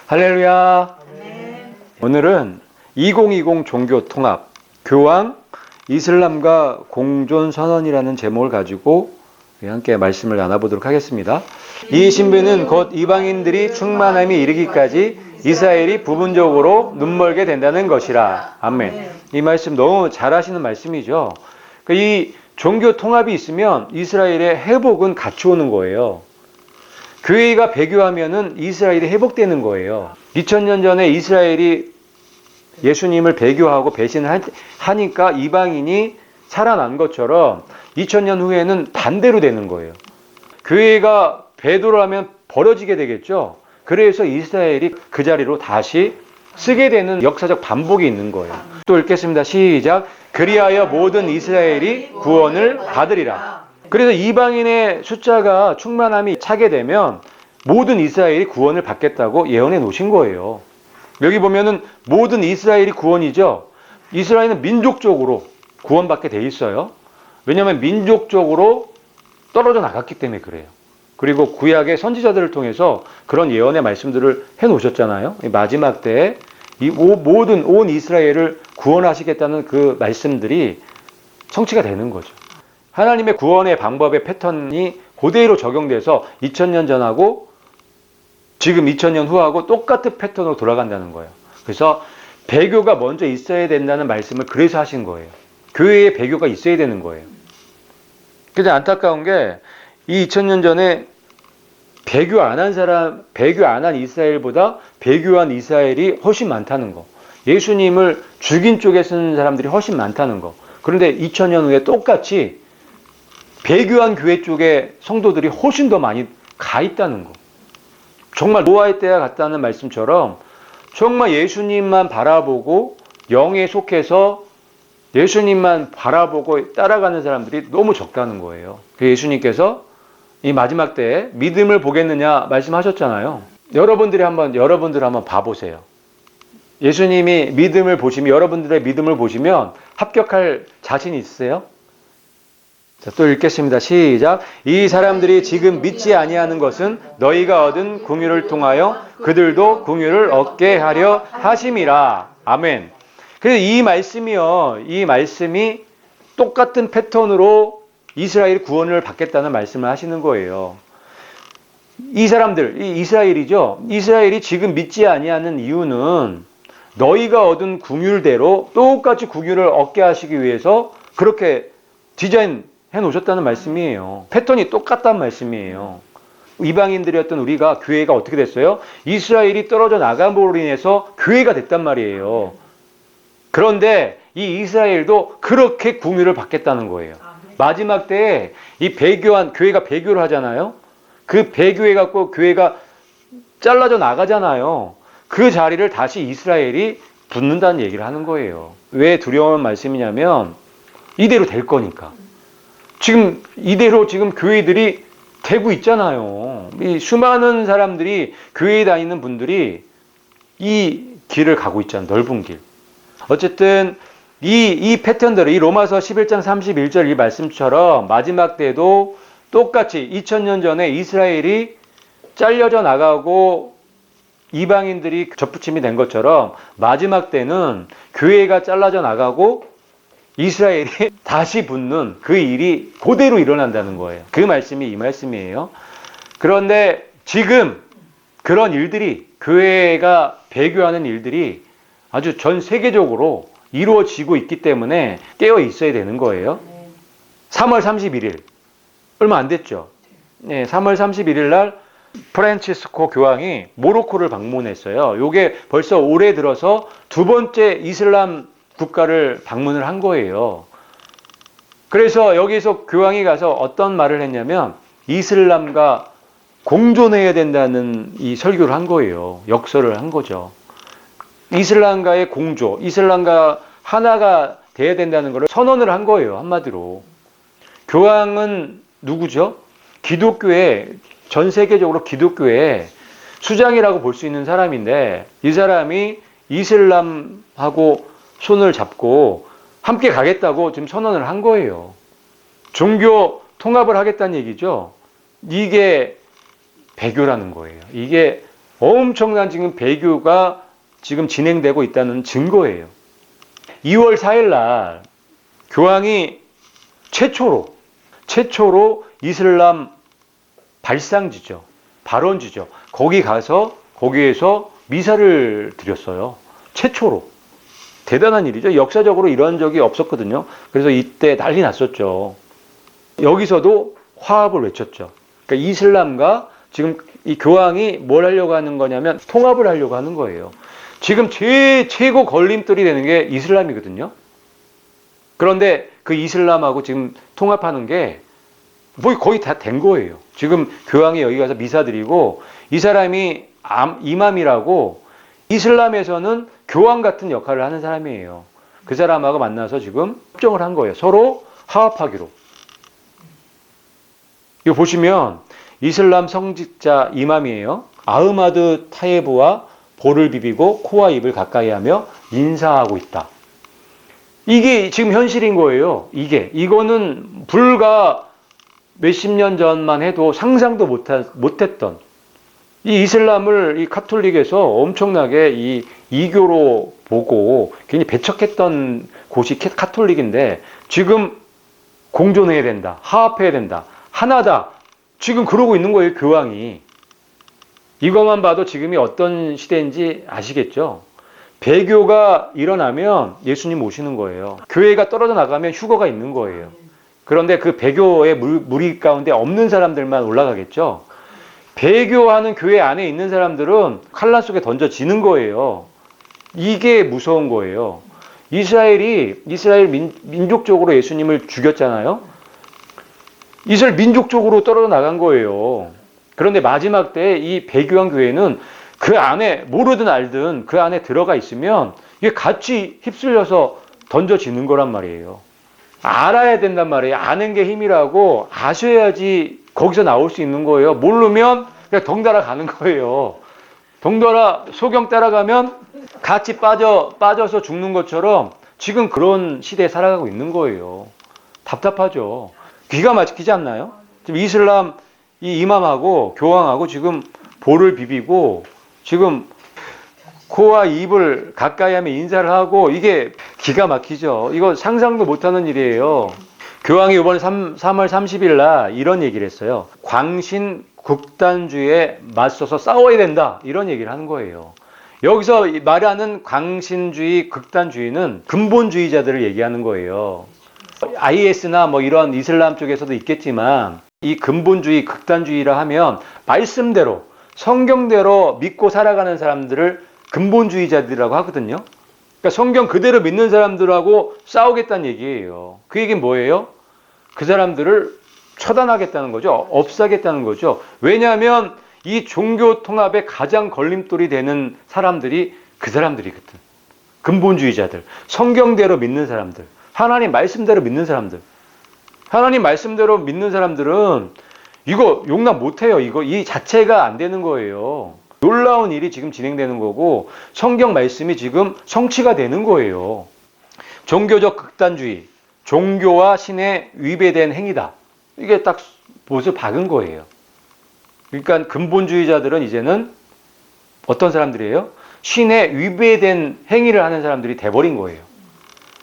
할렐루야. 오늘은 2020 종교 통합, 교황, 이슬람과 공존 선언이라는 제목을 가지고 함께 말씀을 나눠보도록 하겠습니다. 이 신부는 곧 이방인들이 충만함이 이르기까지 이스라엘이 부분적으로 눈멀게 된다는 것이라. 아멘. 이 말씀 너무 잘 하시는 말씀이죠. 이 종교 통합이 있으면 이스라엘의 회복은 같이 오는 거예요. 교회가 배교하면은 이스라엘이 회복되는 거예요. 2000년 전에 이스라엘이 예수님을 배교하고 배신을 하니까 이방인이 살아난 것처럼 2000년 후에는 반대로 되는 거예요. 교회가 배도를 하면 벌어지게 되겠죠. 그래서 이스라엘이 그 자리로 다시 쓰게 되는 역사적 반복이 있는 거예요. 또 읽겠습니다. 시작. 그리하여 모든 이스라엘이 구원을 받으리라. 그래서 이방인의 숫자가 충만함이 차게 되면 모든 이스라엘이 구원을 받겠다고 예언해 놓으신 거예요. 여기 보면은 모든 이스라엘이 구원이죠. 이스라엘은 민족적으로 구원받게 돼 있어요. 왜냐하면 민족적으로 떨어져 나갔기 때문에 그래요. 그리고 구약의 선지자들을 통해서 그런 예언의 말씀들을 해 놓으셨잖아요. 마지막 때에 이 모든 온 이스라엘을 구원하시겠다는 그 말씀들이 성취가 되는 거죠. 하나님의 구원의 방법의 패턴이 그대로 적용돼서 2000년 전하고 지금 2000년 후하고 똑같은 패턴으로 돌아간다는 거예요. 그래서 배교가 먼저 있어야 된다는 말씀을 그래서 하신 거예요. 교회에 배교가 있어야 되는 거예요. 근데 안타까운 게 이 2000년 전에 배교 안 한 이스라엘보다 배교한 이스라엘이 훨씬 많다는 거. 예수님을 죽인 쪽에 쓰는 사람들이 훨씬 많다는 거. 그런데 2000년 후에 똑같이 배교한 교회 쪽에 성도들이 훨씬 더 많이 가 있다는 거. 정말 노아의 때와 같다는 말씀처럼 정말 예수님만 바라보고 영에 속해서 예수님만 바라보고 따라가는 사람들이 너무 적다는 거예요. 예수님께서 이 마지막 때에 믿음을 보겠느냐 말씀하셨잖아요. 여러분들 한번 봐보세요. 예수님이 믿음을 보시면, 여러분들의 믿음을 보시면 합격할 자신 있으세요? 자, 또 읽겠습니다. 시작. 이 사람들이 지금 믿지 아니하는 것은 너희가 얻은 긍휼을 통하여 그들도 긍휼을 얻게 하려 하심이라. 아멘. 그래서 이 말씀이 똑같은 패턴으로 이스라엘이 구원을 받겠다는 말씀을 하시는 거예요. 이 사람들, 이스라엘이죠. 이스라엘이 지금 믿지 아니하는 이유는 너희가 얻은 긍휼대로 똑같이 긍휼을 얻게 하시기 위해서 그렇게 디자인해 놓으셨다는 말씀이에요. 패턴이 똑같다는 말씀이에요. 이방인들이었던 우리가 교회가 어떻게 됐어요? 이스라엘이 떨어져 나감으로 인해서 교회가 됐단 말이에요. 그런데 이 이스라엘도 그렇게 긍휼을 받겠다는 거예요. 마지막 때에 이 교회가 배교를 하잖아요. 그 배교해 갖고 교회가 잘라져 나가잖아요. 그 자리를 다시 이스라엘이 붙는다는 얘기를 하는 거예요. 왜 두려운 말씀이냐면 이대로 될 거니까. 이대로 교회들이 되고 있잖아요. 이 수많은 사람들이 교회에 다니는 분들이 이 길을 가고 있잖아요. 넓은 길. 어쨌든 이 패턴대로 이 로마서 11장 31절 이 말씀처럼 마지막 때도 똑같이 2000년 전에 이스라엘이 잘려져 나가고 이방인들이 접붙임이 된 것처럼 마지막 때는 교회가 잘라져 나가고 이스라엘이 다시 붙는 그 일이 그대로 일어난다는 거예요. 그 말씀이 이 말씀이에요. 그런데 지금 그런 일들이, 교회가 배교하는 일들이 아주 전 세계적으로 이루어지고 있기 때문에 깨어 있어야 되는 거예요. 3월 31일 얼마 안 됐죠. 3월 31일 날 프란치스코 교황이 모로코를 방문했어요. 요게 벌써 올해 들어서 두 번째 이슬람 국가를 방문을 한 거예요. 그래서 여기서 교황이 가서 어떤 말을 했냐면 이슬람과 공존해야 된다는 이 설교를 한 거예요. 역설을 한 거죠. 이슬람과의 공조, 이슬람과 하나가 돼야 된다는 걸 선언을 한 거예요. 한마디로. 교황은 누구죠? 전 세계적으로 기독교의 수장이라고 볼 수 있는 사람인데 이 사람이 이슬람하고 손을 잡고 함께 가겠다고 지금 선언을 한 거예요. 종교 통합을 하겠다는 얘기죠. 이게 배교라는 거예요. 이게 엄청난 지금 배교가 지금 진행되고 있다는 증거예요. 2월 4일 날 교황이 최초로 이슬람 발상지죠. 발원지죠. 거기 가서 거기에서 미사를 드렸어요. 최초로. 대단한 일이죠. 역사적으로 이런 적이 없었거든요. 그래서 이때 난리 났었죠. 여기서도 화합을 외쳤죠. 그러니까 이슬람과 지금 이 교황이 뭘 하려고 하는 거냐면 통합을 하려고 하는 거예요. 지금 최고 걸림돌이 되는 게 이슬람이거든요. 그런데 그 이슬람하고 지금 통합하는 게 뭐 거의 다 된 거예요. 지금 교황이 여기 가서 미사 드리고 이 사람이 이맘이라고 이슬람에서는 교황 같은 역할을 하는 사람이에요. 그 사람하고 만나서 지금 협정을 한 거예요. 서로 화합하기로. 이거 보시면 이슬람 성직자 이맘이에요. 아흐마드 타예브와 볼을 비비고 코와 입을 가까이 하며 인사하고 있다. 이게 지금 현실인 거예요. 이거는 불과 몇십 년 전만 해도 상상도 못했던 이 이슬람을 이 카톨릭에서 엄청나게 이 이교로 보고 괜히 배척했던 곳이 카톨릭인데 지금 공존해야 된다. 화합해야 된다. 하나다. 지금 그러고 있는 거예요. 교황이. 이것만 봐도 지금이 어떤 시대인지 아시겠죠? 배교가 일어나면 예수님 오시는 거예요. 교회가 떨어져 나가면 휴거가 있는 거예요. 그런데 그 배교의 무리 가운데 없는 사람들만 올라가겠죠. 배교하는 교회 안에 있는 사람들은 칼날 속에 던져지는 거예요. 이게 무서운 거예요. 이스라엘 민족적으로 예수님을 죽였잖아요. 이스라엘 민족적으로 떨어져 나간 거예요. 그런데 마지막 때 이 배교한 교회는 그 안에 모르든 알든 그 안에 들어가 있으면 이게 같이 휩쓸려서 던져지는 거란 말이에요. 알아야 된단 말이에요. 아는 게 힘이라고 아셔야지 거기서 나올 수 있는 거예요. 모르면 그냥 덩달아 가는 거예요. 덩달아 소경 따라가면 같이 빠져서 죽는 것처럼 지금 그런 시대에 살아가고 있는 거예요. 답답하죠. 기가 막히지 않나요? 지금 이슬람 이 이맘하고 교황하고 지금 볼을 비비고 지금 코와 입을 가까이 하면 인사를 하고 이게 기가 막히죠. 이거 상상도 못하는 일이에요. 교황이 이번 3월 30일 날 이런 얘기를 했어요. 광신 극단주의에 맞서서 싸워야 된다. 이런 얘기를 하는 거예요. 여기서 말하는 광신주의, 극단주의는 근본주의자들을 얘기하는 거예요. IS나 뭐 이런 이슬람 쪽에서도 있겠지만 이 근본주의, 극단주의라 하면 말씀대로 성경대로 믿고 살아가는 사람들을 근본주의자들이라고 하거든요. 그러니까 성경 그대로 믿는 사람들하고 싸우겠다는 얘기예요. 그 얘기는 뭐예요? 그 사람들을 처단하겠다는 거죠. 없애겠다는 거죠. 왜냐하면 이 종교 통합의 가장 걸림돌이 되는 사람들이 그 사람들이거든. 근본주의자들, 성경대로 믿는 사람들, 하나님 말씀대로 믿는 사람들. 하나님 말씀대로 믿는 사람들은 이거 용납 못해요. 이 자체가 안 되는 거예요. 놀라운 일이 지금 진행되는 거고 성경 말씀이 지금 성취가 되는 거예요. 종교적 극단주의, 종교와 신에 위배된 행위다. 이게 딱 못을 박은 거예요. 그러니까 근본주의자들은 이제는 어떤 사람들이에요? 신에 위배된 행위를 하는 사람들이 돼버린 거예요.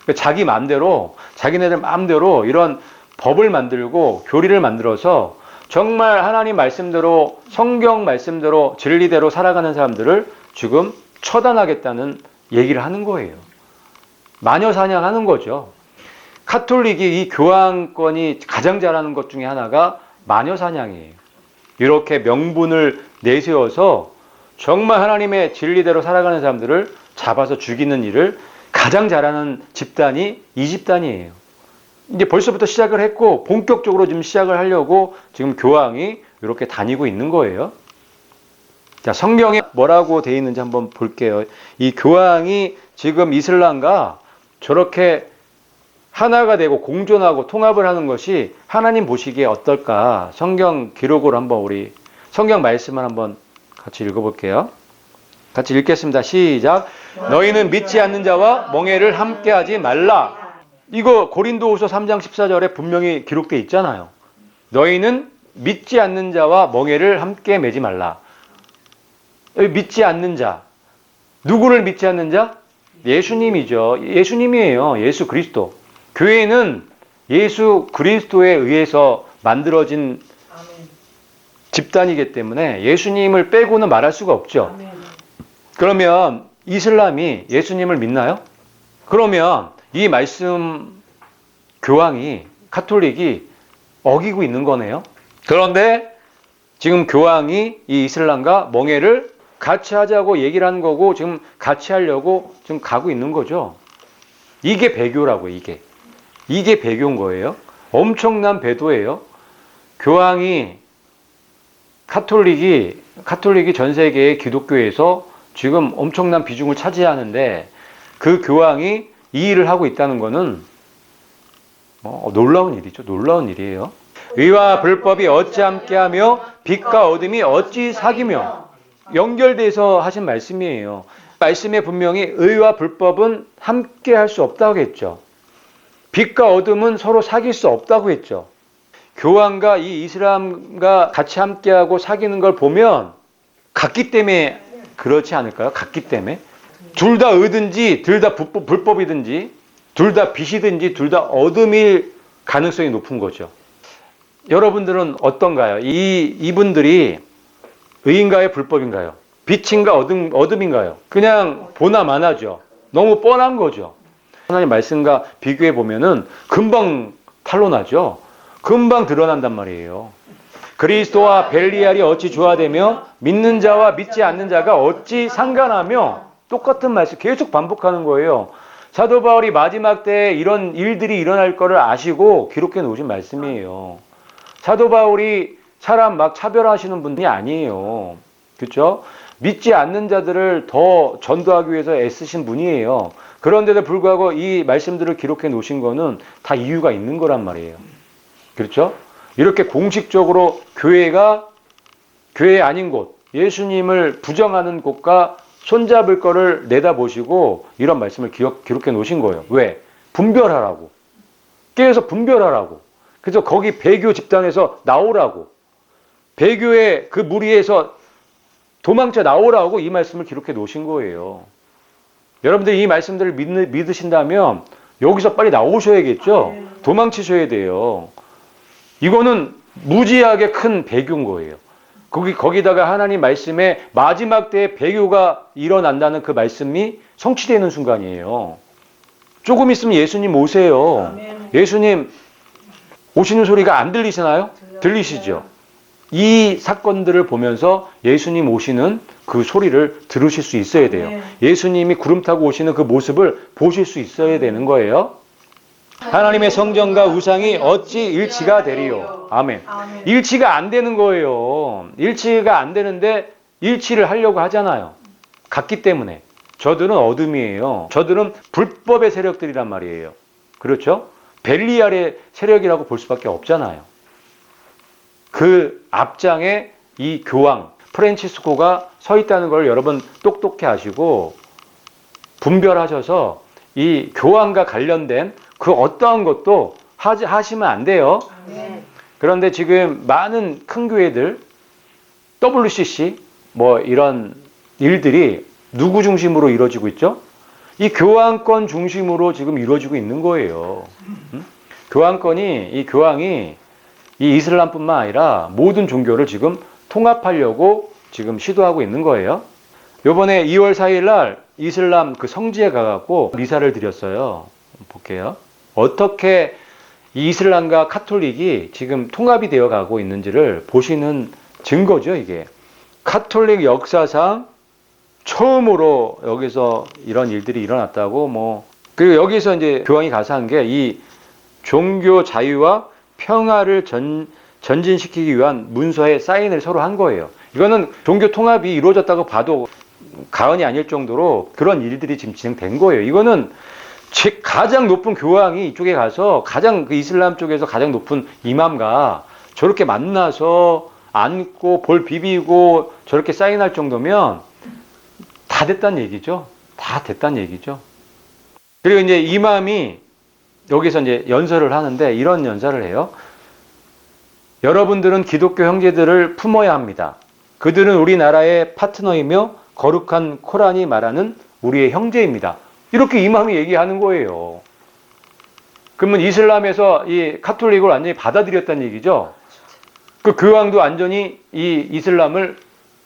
그러니까 자기 마음대로, 자기네들 마음대로 이런 법을 만들고 교리를 만들어서 정말 하나님 말씀대로 성경 말씀대로 진리대로 살아가는 사람들을 지금 처단하겠다는 얘기를 하는 거예요. 마녀 사냥하는 거죠. 카톨릭이 이 교황권이 가장 잘하는 것 중에 하나가 마녀 사냥이에요. 이렇게 명분을 내세워서 정말 하나님의 진리대로 살아가는 사람들을 잡아서 죽이는 일을 가장 잘하는 집단이 이 집단이에요. 이제 벌써부터 시작을 했고 본격적으로 지금 시작을 하려고 지금 교황이 이렇게 다니고 있는 거예요. 자, 성경에 뭐라고 되어 있는지 한번 볼게요. 이 교황이 지금 이슬람과 저렇게 하나가 되고 공존하고 통합을 하는 것이 하나님 보시기에 어떨까? 성경 기록으로 한번 우리 성경 말씀을 한번 같이 읽어볼게요. 같이 읽겠습니다. 시작. 너희는 믿지 않는 자와 멍에를 함께하지 말라. 이거 고린도후서 3장 14절에 분명히 기록되어 있잖아요. 너희는 믿지 않는 자와 멍에를 함께 매지 말라. 믿지 않는 자. 누구를 믿지 않는 자? 예수님이죠. 예수님이에요. 예수 그리스도. 교회는 예수 그리스도에 의해서 만들어진 집단이기 때문에 예수님을 빼고는 말할 수가 없죠. 그러면 이슬람이 예수님을 믿나요? 그러면 이 말씀 교황이 카톨릭이 어기고 있는 거네요. 그런데 지금 교황이 이 이슬람과 멍해를 같이 하자고 얘기를 하는 거고 지금 같이 하려고 지금 가고 있는 거죠. 이게 배교라고 이게 배교인 거예요. 엄청난 배도예요. 교황이 카톨릭이 전 세계의 기독교에서 지금 엄청난 비중을 차지하는데 그 교황이 이 일을 하고 있다는 거는 놀라운 일이죠. 놀라운 일이에요. 의와 불법이 어찌 함께하며 빛과 어둠이 어찌 사귀며 연결돼서 하신 말씀이에요. 말씀에 분명히 의와 불법은 함께할 수 없다고 했죠. 빛과 어둠은 서로 사귈 수 없다고 했죠. 교황과 이 이슬람과 같이 함께하고 사귀는 걸 보면 같기 때문에 그렇지 않을까요? 같기 때문에 둘 다 의든지 둘 다 불법이든지 둘 다 빛이든지 둘 다 어둠일 가능성이 높은 거죠. 여러분들은 어떤가요? 이분들이 의인가요? 불법인가요? 빛인가 어둠인가요? 그냥 보나 마나죠. 너무 뻔한 거죠. 하나님 말씀과 비교해 보면은 금방 탄로나죠. 금방 드러난단 말이에요. 그리스도와 벨리알이 어찌 조화되며 믿는 자와 믿지 않는 자가 어찌 상관하며 똑같은 말씀 계속 반복하는 거예요. 사도 바울이 마지막 때에 이런 일들이 일어날 거를 아시고 기록해 놓으신 말씀이에요. 사도 바울이 사람 막 차별하시는 분이 아니에요. 그렇죠? 믿지 않는 자들을 더 전도하기 위해서 애쓰신 분이에요. 그런데도 불구하고 이 말씀들을 기록해 놓으신 거는 다 이유가 있는 거란 말이에요. 그렇죠? 이렇게 공식적으로 교회 아닌 곳, 예수님을 부정하는 곳과 손잡을 거를 내다보시고 이런 말씀을 기록해 놓으신 거예요. 왜? 분별하라고. 깨어서 분별하라고. 그래서 거기 배교 집단에서 나오라고. 배교의 그 무리에서 도망쳐 나오라고 이 말씀을 기록해 놓으신 거예요. 여러분들 이 말씀들을 믿으신다면 여기서 빨리 나오셔야겠죠? 도망치셔야 돼요. 이거는 무지하게 큰 배교인 거예요. 거기다가 하나님 말씀에 마지막 때에 배교가 일어난다는 그 말씀이 성취되는 순간이에요. 조금 있으면 예수님 오세요. 예수님 오시는 소리가 안 들리시나요? 들리시죠? 이 사건들을 보면서 예수님 오시는 그 소리를 들으실 수 있어야 돼요. 예수님이 구름 타고 오시는 그 모습을 보실 수 있어야 되는 거예요. 하나님의 성전과 우상이 어찌 일치가 되리요. 아멘. 일치가 안 되는 거예요. 일치가 안 되는데 일치를 하려고 하잖아요. 같기 때문에. 저들은 어둠이에요. 저들은 불법의 세력들이란 말이에요. 그렇죠? 벨리알의 세력이라고 볼 수밖에 없잖아요. 그 앞장에 이 교황 프란치스코가 서 있다는 걸 여러분 똑똑히 아시고 분별하셔서 이 교황과 관련된 그 어떠한 것도 하시면 안 돼요. 그런데 지금 많은 큰 교회들 WCC 뭐 이런 일들이 누구 중심으로 이루어지고 있죠? 이 교황권 중심으로 지금 이루어지고 있는 거예요. 이 교황이 이 이슬람뿐만 아니라 모든 종교를 지금 통합하려고 지금 시도하고 있는 거예요. 요번에 2월 4일 날 이슬람 그 성지에 가갖고 미사를 드렸어요. 볼게요. 어떻게 이 이슬람과 카톨릭이 지금 통합이 되어 가고 있는지를 보시는 증거죠, 이게. 카톨릭 역사상 처음으로 여기서 이런 일들이 일어났다고 그리고 여기서 이제 교황이 가서 한 게 이 종교 자유와 평화를 전진시키기 위한 문서에 사인을 서로 한 거예요. 이거는 종교 통합이 이루어졌다고 봐도 과언이 아닐 정도로 그런 일들이 지금 진행된 거예요. 이거는 가장 높은 교황이 이쪽에 가서 그 이슬람 쪽에서 가장 높은 이맘과 저렇게 만나서 안고 볼 비비고 저렇게 사인할 정도면 다 됐다는 얘기죠. 다 됐다는 얘기죠. 그리고 이제 이맘이 여기서 이제 연설을 하는데 이런 연설을 해요. 여러분들은 기독교 형제들을 품어야 합니다. 그들은 우리나라의 파트너이며 거룩한 코란이 말하는 우리의 형제입니다. 이렇게 이맘이 얘기하는 거예요. 그러면 이슬람에서 이 카톨릭을 완전히 받아들였다는 얘기죠. 그 교황도 완전히 이 이슬람을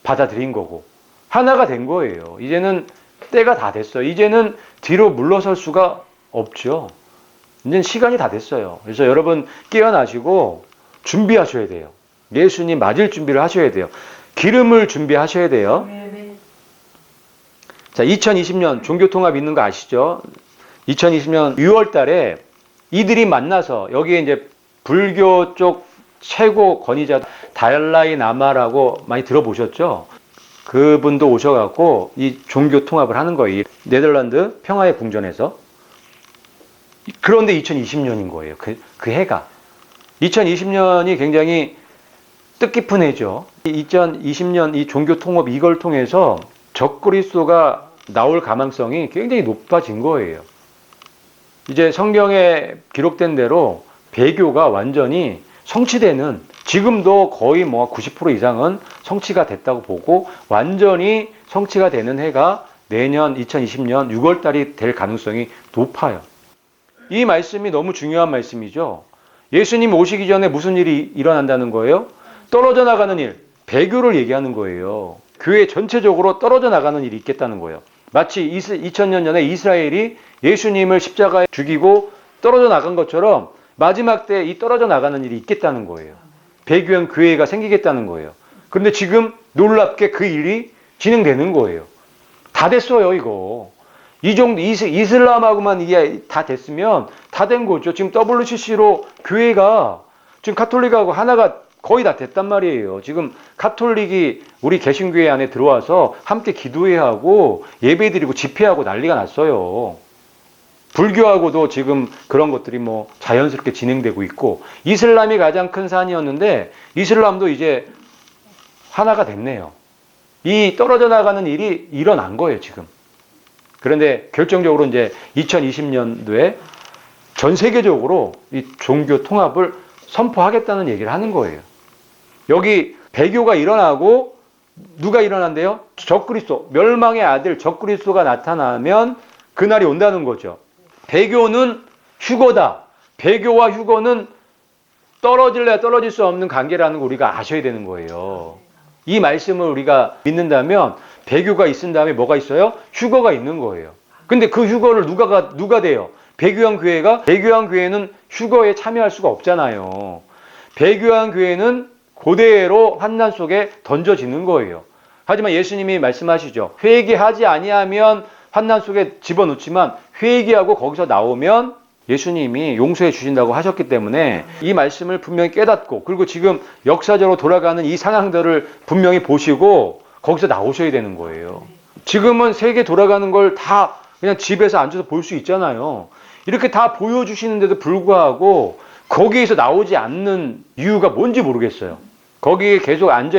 받아들인 거고 하나가 된 거예요. 이제는 때가 다 됐어요. 이제는 뒤로 물러설 수가 없죠. 이제는 시간이 다 됐어요. 그래서 여러분 깨어나시고 준비하셔야 돼요. 예수님 맞을 준비를 하셔야 돼요. 기름을 준비하셔야 돼요. 자, 2020년 종교통합 있는 거 아시죠? 2020년 6월 달에 이들이 만나서 여기에 이제 불교 쪽 최고 권위자 달라이 라마라고 많이 들어보셨죠? 그분도 오셔갖고 이 종교 통합을 하는 거예요. 네덜란드 평화의 궁전에서. 그런데 2020년인 거예요. 그 해가. 2020년이 굉장히 뜻깊은 해죠. 2020년 이 종교 통합 이걸 통해서 적그리스도가 나올 가능성이 굉장히 높아진 거예요. 이제 성경에 기록된 대로 배교가 완전히 성취되는, 지금도 거의 뭐 90% 이상은 성취가 됐다고 보고 완전히 성취가 되는 해가 내년 2020년 6월 달이 될 가능성이 높아요. 이 말씀이 너무 중요한 말씀이죠. 예수님 오시기 전에 무슨 일이 일어난다는 거예요? 떨어져 나가는 일, 배교를 얘기하는 거예요. 교회 전체적으로 떨어져 나가는 일이 있겠다는 거예요. 마치 2000년 전에 이스라엘이 예수님을 십자가에 죽이고 떨어져 나간 것처럼 마지막 때 이 떨어져 나가는 일이 있겠다는 거예요. 배교형 교회가 생기겠다는 거예요. 그런데 지금 놀랍게 그 일이 진행되는 거예요. 다 됐어요, 이거. 이 정도, 이슬람하고만 이게 다 됐으면 다 된 거죠. 지금 WCC로 교회가 지금 카톨릭하고 하나가 거의 다 됐단 말이에요. 지금 카톨릭이 우리 개신교회 안에 들어와서 함께 기도해야 하고 예배드리고 집회하고 난리가 났어요. 불교하고도 지금 그런 것들이 뭐 자연스럽게 진행되고 있고, 이슬람이 가장 큰 산이었는데 이슬람도 이제 하나가 됐네요. 이 떨어져 나가는 일이 일어난 거예요, 지금. 그런데 결정적으로 이제 2020년도에 전 세계적으로 이 종교 통합을 선포하겠다는 얘기를 하는 거예요. 여기 배교가 일어나고 누가 일어난대요? 적그리스도, 멸망의 아들 적그리스도가 나타나면 그날이 온다는 거죠. 배교는 휴거다. 배교와 휴거는 떨어질래야 떨어질 수 없는 관계라는 걸 우리가 아셔야 되는 거예요. 이 말씀을 우리가 믿는다면 배교가 있은 다음에 뭐가 있어요? 휴거가 있는 거예요. 근데 그 휴거를 누가 돼요? 배교한 교회가? 배교한 교회는 휴거에 참여할 수가 없잖아요. 배교한 교회는 그대로 환난 속에 던져지는 거예요. 하지만 예수님이 말씀하시죠. 회개하지 아니하면 환난 속에 집어넣지만 회개하고 거기서 나오면 예수님이 용서해 주신다고 하셨기 때문에 이 말씀을 분명히 깨닫고, 그리고 지금 역사적으로 돌아가는 이 상황들을 분명히 보시고 거기서 나오셔야 되는 거예요. 지금은 세계 돌아가는 걸 다 그냥 집에서 앉아서 볼 수 있잖아요. 이렇게 다 보여주시는데도 불구하고 거기에서 나오지 않는 이유가 뭔지 모르겠어요. 거기에 계속 앉아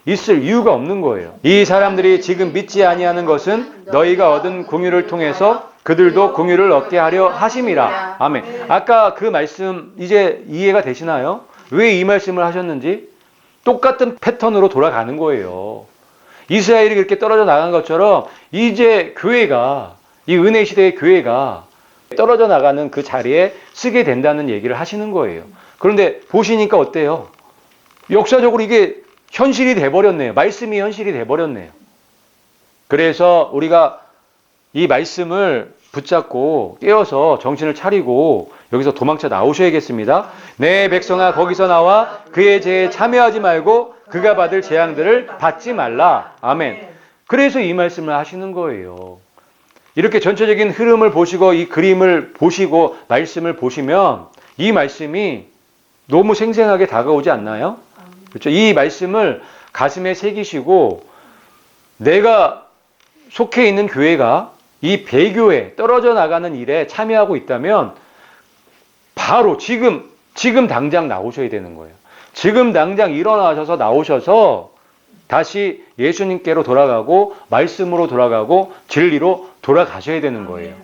있을 이유가 없는 거예요. 이 사람들이 지금 믿지 아니하는 것은 너희가 얻은 공유를 통해서 그들도 공유를 얻게 하려 하심이라. 아멘. 아까 그 말씀 이제 이해가 되시나요? 왜 이 말씀을 하셨는지? 똑같은 패턴으로 돌아가는 거예요. 이스라엘이 그렇게 떨어져 나간 것처럼 이제 교회가, 이 은혜 시대의 교회가 떨어져 나가는 그 자리에 쓰게 된다는 얘기를 하시는 거예요. 그런데 보시니까 어때요? 역사적으로 이게 현실이 돼버렸네요. 말씀이 현실이 돼버렸네요. 그래서 우리가 이 말씀을 붙잡고 깨어서 정신을 차리고 여기서 도망쳐 나오셔야겠습니다. 내 백성아 거기서 나와 그의 죄에 참여하지 말고 그가 받을 재앙들을 받지 말라. 아멘. 그래서 이 말씀을 하시는 거예요. 이렇게 전체적인 흐름을 보시고 이 그림을 보시고 말씀을 보시면 이 말씀이 너무 생생하게 다가오지 않나요? 그렇죠? 이 말씀을 가슴에 새기시고 내가 속해 있는 교회가 이 배교에 떨어져 나가는 일에 참여하고 있다면 바로 지금 당장 나오셔야 되는 거예요. 지금 당장 일어나셔서 나오셔서 다시 예수님께로 돌아가고 말씀으로 돌아가고 진리로 돌아가셔야 되는 거예요.